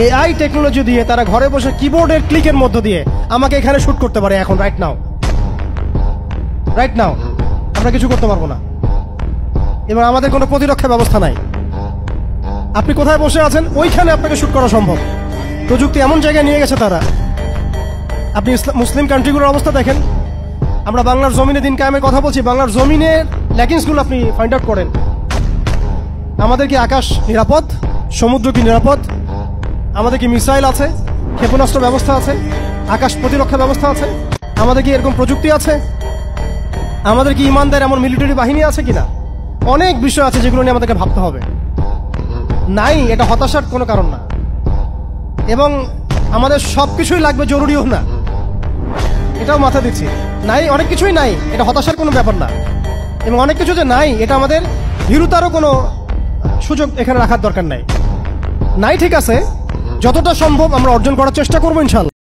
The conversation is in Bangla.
এআই টেকনোলজি দিয়ে তারা ঘরে বসে কিবোর্ডের ক্লিকের মধ্য দিয়ে আমাকে এখানে শুট করতে পারে এখন রাইট নাও আমরা কিছু করতে পারবো না। এবং আমাদের কোনো প্রতিরক্ষা ব্যবস্থা নাই। আপনি কোথায় বসে আছেন ওইখানে আপনাকে শুট করা সম্ভব। প্রযুক্তি এমন জায়গায় নিয়ে গেছে তারা। আপনি মুসলিম কান্ট্রিগুলোর অবস্থা দেখেন। আমরা বাংলার জমিনে দিন কায়েমের কথা বলছি, বাংলার জমিনের ল্যাকিংসগুলো আপনি ফাইন্ড আউট করেন। আমাদের কি আকাশ নিরাপদ? সমুদ্র কি নিরাপদ? আমাদের কি মিসাইল আছে? ক্ষেপণাস্ত্র ব্যবস্থা আছে? আকাশ প্রতিরক্ষা ব্যবস্থা আছে? আমাদের কি এরকম প্রযুক্তি আছে? আমাদের কি ইমানদার এমন মিলিটারি বাহিনী আছে কিনা? অনেক বিষয় আছে যেগুলো নিয়ে আমাদেরকে ভাবতে হবে। নাই, এটা হতাশার কোনো কারণ না। এবং আমাদের সবকিছুই লাগবে জরুরিও না, এটাও মাথা দিচ্ছি। নাই, অনেক কিছুই নাই, এটা হতাশার কোনো ব্যাপার না। এবং অনেক কিছু যে নাই, এটা আমাদের ভীরুতারও কোনো সুযোগ এখানে রাখার দরকার নাই। ঠিক আছে, যতটা সম্ভব আমরা অর্জন করার চেষ্টা করবো ইনশাআল্লাহ।